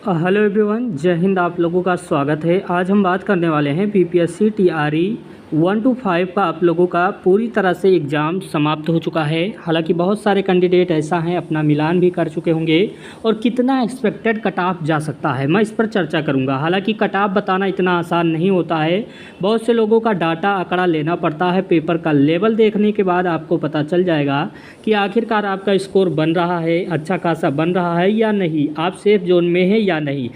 Hello everyone, जय हिंद। आप लोगों का स्वागत है। आज हम बात करने वाले हैं बीपीएससी टीआरई 1 to 5 का आप लोगों का पूरी तरह से एग्ज़ाम समाप्त हो चुका है। हालांकि बहुत सारे कैंडिडेट ऐसा हैं अपना मिलान भी कर चुके होंगे और कितना एक्सपेक्टेड कट ऑफ जा सकता है मैं इस पर चर्चा करूंगा। हालांकि कट ऑफ बताना इतना आसान नहीं होता है, बहुत से लोगों का डाटा आंकड़ा लेना पड़ता है। पेपर का लेवल देखने के बाद आपको पता चल जाएगा कि आखिरकार आपका स्कोर बन रहा है, अच्छा खासा बन रहा है या नहीं, आप सेफ जोन में है या नहीं।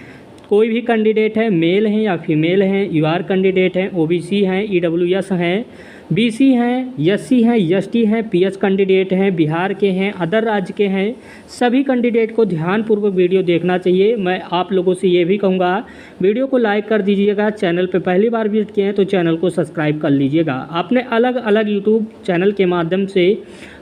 कोई भी कैंडिडेट है, मेल हैं या फीमेल हैं, यूआर कैंडिडेट हैं, ओबीसी हैं, ईडब्ल्यूएस हैं, बीसी हैं, एससी हैं, एसटी हैं, पीएच कैंडिडेट हैं, बिहार के हैं, अदर राज्य के हैं, सभी कैंडिडेट को ध्यानपूर्वक वीडियो देखना चाहिए। मैं आप लोगों से ये भी कहूँगा, वीडियो को लाइक कर दीजिएगा। चैनल पे पहली बार विजिट किए हैं तो चैनल को सब्सक्राइब कर लीजिएगा। आपने अलग अलग यूट्यूब चैनल के माध्यम से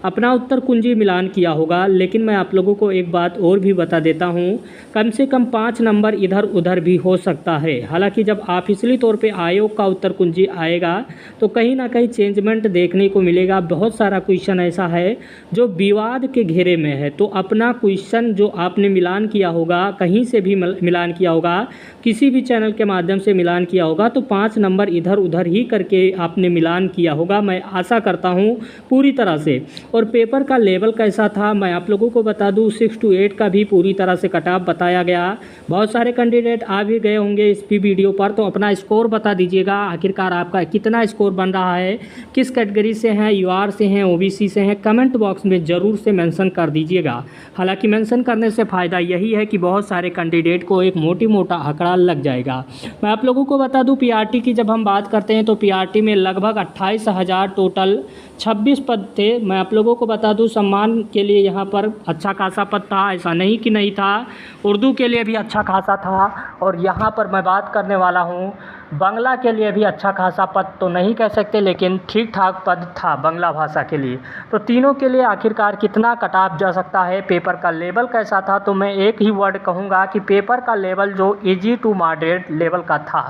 अपना उत्तर कुंजी मिलान किया होगा, लेकिन मैं आप लोगों को एक बात और भी बता देता हूँ, कम से कम 5 नंबर इधर उधर भी हो सकता है। हालांकि जब ऑफिशियली तौर पे आयोग का उत्तर कुंजी आएगा तो कहीं ना कहीं चेंजमेंट देखने को मिलेगा। बहुत सारा क्वेश्चन ऐसा है जो विवाद के घेरे में है, तो अपना क्वेश्चन जो आपने मिलान किया होगा, कहीं से भी मिलान किया होगा, किसी भी चैनल के माध्यम से मिलान किया होगा, तो 5 नंबर इधर उधर ही करके आपने मिलान किया होगा, मैं आशा करता हूँ पूरी तरह से। और पेपर का लेवल कैसा था मैं आप लोगों को बता दूं, 6 to 8 का भी पूरी तरह से कट ऑफ बताया गया। बहुत सारे कैंडिडेट आ भी गए होंगे इस वीडियो पर, तो अपना स्कोर बता दीजिएगा, आखिरकार आपका कितना स्कोर बन रहा है, किस कैटेगरी से हैं, यूआर से हैं, ओबीसी से हैं, कमेंट बॉक्स में ज़रूर से मेंशन कर दीजिएगा। हालांकि मेंशन करने से फ़ायदा यही है कि बहुत सारे कैंडिडेट को एक मोटा आंकड़ा लग जाएगा। मैं आप लोगों को बता दूं, पीआरटी की जब हम बात करते हैं तो पीआरटी में लगभग 28,000 टोटल 26 पद थे। मैं आप लोगों को बता दूं, सम्मान के लिए यहाँ पर अच्छा खासा पद था, ऐसा नहीं कि नहीं था। उर्दू के लिए भी अच्छा खासा था, और यहाँ पर मैं बात करने वाला हूँ बांग्ला के लिए भी अच्छा खासा पद तो नहीं कह सकते, लेकिन ठीक ठाक पद था बांग्ला भाषा के लिए। तो तीनों के लिए आखिरकार कितना कट ऑफ जा सकता है, पेपर का लेवल कैसा था, तो मैं एक ही वर्ड कहूँगा कि पेपर का लेवल जो इजी टू मॉडरेट लेवल का था।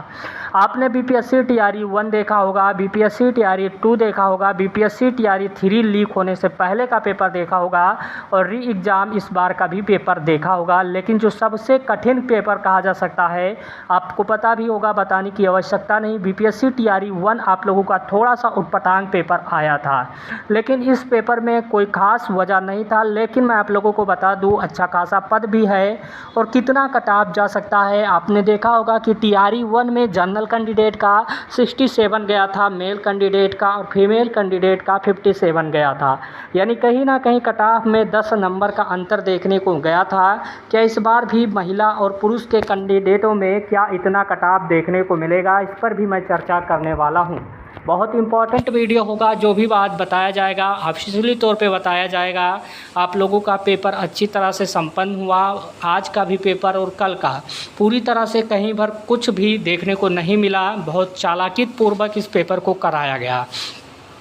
आपने बीपीएससी टीआरई 1 देखा होगा, बीपीएससी टीआरई 2 देखा होगा, बीपीएससी टीआरई 3 लीक होने से पहले का पेपर देखा होगा, और री एग्ज़ाम इस बार का भी पेपर देखा होगा। लेकिन जो सबसे कठिन पेपर कहा जा सकता है, आपको पता भी होगा, बताने की आवश्यकता नहीं, बीपीएससी टीआरई 1 आप लोगों का थोड़ा सा उटपटांग पेपर आया था, लेकिन इस पेपर में कोई खास वजह नहीं था। लेकिन मैं आप लोगों को बता दूं, अच्छा खासा पद भी है और कितना कट ऑफ जा सकता है। आपने देखा होगा कि टीआरई 1 में जनरल कैंडिडेट का 67 गया था, मेल कैंडिडेट का, और फीमेल कैंडिडेट का 57 गया था, यानी कहीं ना कहीं कट ऑफ में 10 नंबर का अंतर देखने को गया था। क्या इस बार भी महिला और पुरुष के कैंडिडेटों में क्या इतना कट ऑफ देखने को मिलेगा, इस पर भी मैं चर्चा करने वाला हूं। बहुत इंपॉर्टेंट वीडियो होगा, जो भी बात बताया जाएगा ऑफिशियली तौर पे बताया जाएगा। आप लोगों का पेपर अच्छी तरह से संपन्न हुआ, आज का भी पेपर और कल का पूरी तरह से कहीं भर कुछ भी देखने को नहीं मिला, बहुत चालाकी पूर्वक इस पेपर को कराया गया।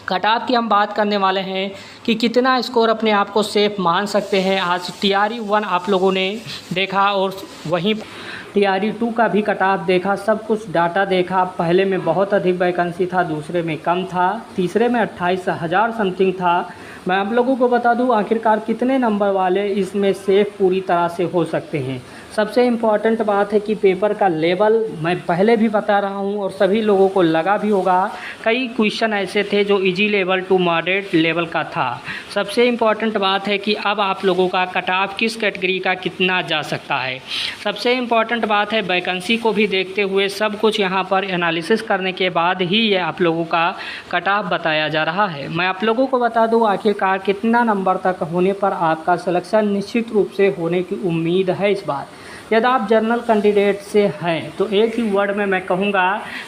कट ऑफ की हम बात करने वाले हैं कि कितना स्कोर अपने आप को सेफ मान सकते हैं। आज टीआरई 1 आप लोगों ने देखा और वहीं टीआरई 2 का भी कट ऑफ देखा, सब कुछ डाटा देखा। पहले में बहुत अधिक वैकेंसी था, दूसरे में कम था, तीसरे में 28,000 समथिंग था। मैं आप लोगों को बता दूं आखिरकार कितने नंबर वाले इसमें सेफ पूरी तरह से हो सकते हैं। सबसे इम्पॉर्टेंट बात है कि पेपर का लेवल मैं पहले भी बता रहा हूं और सभी लोगों को लगा भी होगा, कई क्वेश्चन ऐसे थे जो easy level to moderate level का था। सबसे इम्पॉर्टेंट बात है कि अब आप लोगों का कट ऑफ किस कैटेगरी का कितना जा सकता है। सबसे इम्पॉर्टेंट बात है वैकेंसी को भी देखते हुए सब कुछ यहाँ पर एनालिसिस करने के बाद ही ये आप लोगों का कट ऑफ बताया जा रहा है। मैं आप लोगों को बता दूँ आखिरकार कितना नंबर तक होने पर आपका सिलेक्शन निश्चित रूप से होने की उम्मीद है इस बार। यदि आप जर्नल कैंडिडेट से हैं तो एक ही वर्ड में मैं कहूँगा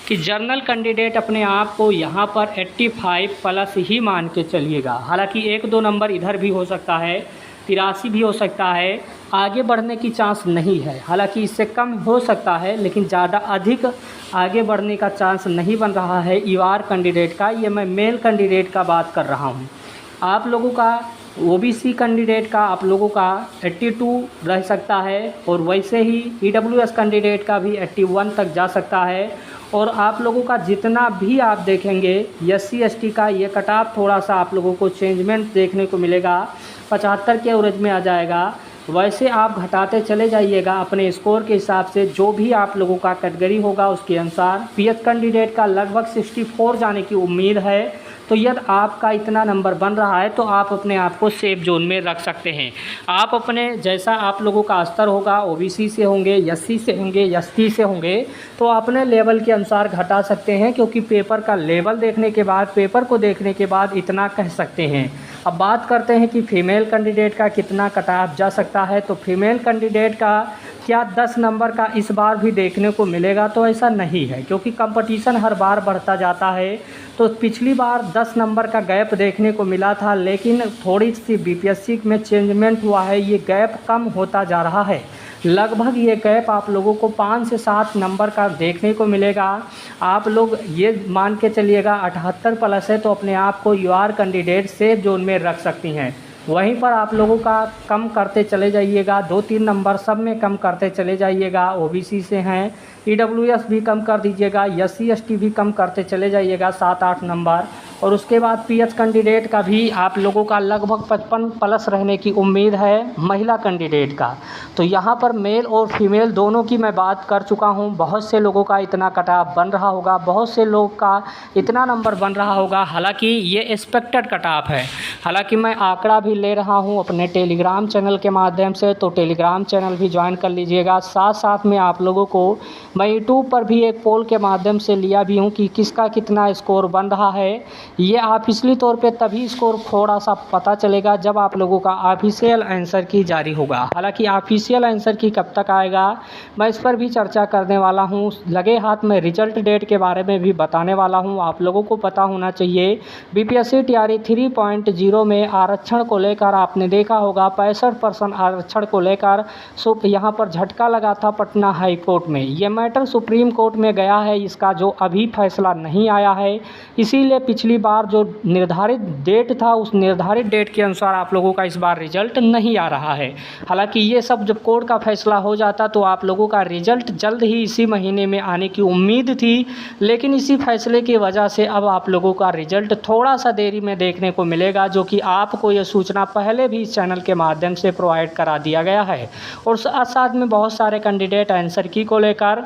कि जर्नल कैंडिडेट अपने आप को यहाँ पर 85 प्लस ही मान के चलिएगा। हालांकि 1-2 नंबर इधर भी हो सकता है, 83 भी हो सकता है, आगे बढ़ने की चांस नहीं है। हालांकि इससे कम हो सकता है, लेकिन ज़्यादा अधिक आगे बढ़ने का चांस नहीं बन रहा है यूआर कैंडिडेट का। ये मैं मेल कैंडिडेट का बात कर रहा हूँ। आप लोगों का ओबीसी कैंडिडेट का आप लोगों का 82 रह सकता है, और वैसे ही ईडब्ल्यूएस कैंडिडेट का भी 81 तक जा सकता है। और आप लोगों का जितना भी आप देखेंगे एससी एसटी का ये कट ऑफ थोड़ा सा आप लोगों को चेंजमेंट देखने को मिलेगा, 75 के एवरेज में आ जाएगा। वैसे आप घटाते चले जाइएगा अपने स्कोर के हिसाब से। जो भी आप लोगों का कैटेगरी होगा उसके अनुसार पीएच कैंडिडेट का लगभग 64 जाने की उम्मीद है। तो यदि आपका इतना नंबर बन रहा है तो आप अपने आप को सेफ जोन में रख सकते हैं। आप अपने जैसा आप लोगों का स्तर होगा, ओबीसी से होंगे, एससी से होंगे, एसटी से होंगे, तो अपने लेवल के अनुसार घटा सकते हैं, क्योंकि पेपर का लेवल देखने के बाद, पेपर को देखने के बाद इतना कह सकते हैं। अब बात करते हैं कि फ़ीमेल कैंडिडेट का कितना कट ऑफ जा सकता है। तो फीमेल कैंडिडेट का क्या 10 नंबर का इस बार भी देखने को मिलेगा, तो ऐसा नहीं है, क्योंकि कंपटीशन हर बार बढ़ता जाता है। तो पिछली बार 10 नंबर का गैप देखने को मिला था, लेकिन थोड़ी सी बीपीएससी में चेंजमेंट हुआ है, ये गैप कम होता जा रहा है। लगभग ये गैप आप लोगों को 5 से 7 नंबर का देखने को मिलेगा। आप लोग ये मान के चलिएगा 78 प्लस है, तो अपने आप को यूआर कैंडिडेट सेफ जोन में रख सकती हैं। वहीं पर आप लोगों का कम करते चले जाइएगा, 2-3 नंबर सब में कम करते चले जाइएगा। ओबीसी से हैं, ईडब्ल्यूएस भी कम कर दीजिएगा, एससी एसटी भी कम करते चले जाइएगा 7-8 नंबर। और उसके बाद पीएच कैंडिडेट का भी आप लोगों का लगभग 55 प्लस रहने की उम्मीद है महिला कैंडिडेट का। तो यहाँ पर मेल और फीमेल दोनों की मैं बात कर चुका हूँ। बहुत से लोगों का इतना कट ऑफ बन रहा होगा, बहुत से लोग का इतना नंबर बन रहा होगा। हालांकि ये एक्सपेक्टेड कट ऑफ है। हालांकि मैं आंकड़ा भी ले रहा हूँ अपने टेलीग्राम चैनल के माध्यम से, तो टेलीग्राम चैनल भी ज्वाइन कर लीजिएगा। साथ साथ में आप लोगों को मैं यूट्यूब पर भी एक पोल के माध्यम से लिया भी हूँ कि किसका कितना स्कोर बन रहा है। ये ऑफिशियली तौर पे तभी स्कोर थोड़ा सा पता चलेगा जब आप लोगों का ऑफिशियल आंसर की जारी होगा। हालांकि ऑफिशियल आंसर की कब तक आएगा मैं इस पर भी चर्चा करने वाला हूँ। लगे हाथ में रिजल्ट डेट के बारे में भी बताने वाला हूँ। आप लोगों को पता होना चाहिए बीपीएससी टीआरई 3.0 में आरक्षण को लेकर आपने देखा होगा 65% आरक्षण को लेकर यहाँ पर झटका लगा था पटना हाई कोर्ट में। ये मैटर सुप्रीम कोर्ट में गया है, इसका जो अभी फैसला नहीं आया है। इसीलिए पिछली बार जो निर्धारित डेट था उस निर्धारित डेट के अनुसार आप लोगों का इस बार रिजल्ट नहीं आ रहा है। हालांकि ये सब जब कोर्ट का फैसला हो जाता तो आप लोगों का रिजल्ट जल्द ही इसी महीने में आने की उम्मीद थी, लेकिन इसी फैसले की वजह से अब आप लोगों का रिजल्ट थोड़ा सा देरी में देखने को मिलेगा, जो कि आपको ये सूचना पहले भी इस चैनल के माध्यम से प्रोवाइड करा दिया गया है। और साथ साथ में बहुत सारे कैंडिडेट आंसर की को लेकर,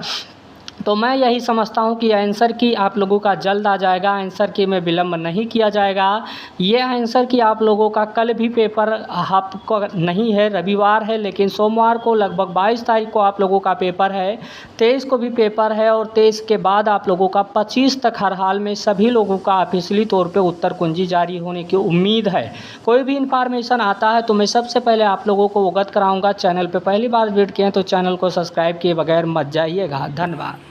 तो मैं यही समझता हूं कि आंसर की आप लोगों का जल्द आ जाएगा। आंसर की में विलम्ब नहीं किया जाएगा। ये आंसर की आप लोगों का कल भी पेपर आपको नहीं है, रविवार है, लेकिन सोमवार को लगभग 22 तारीख को आप लोगों का पेपर है, 23 को भी पेपर है, और 23 के बाद आप लोगों का 25 तक हर हाल में सभी लोगों का ऑफिशियली तौर पर उत्तर कुंजी जारी होने की उम्मीद है। कोई भी इन्फॉर्मेशन आता है तो मैं सबसे पहले आप लोगों को अवगत कराऊँगा। चैनल पर पहली बार विजिट किए तो चैनल को सब्सक्राइब किए बगैर मत जाइएगा। धन्यवाद।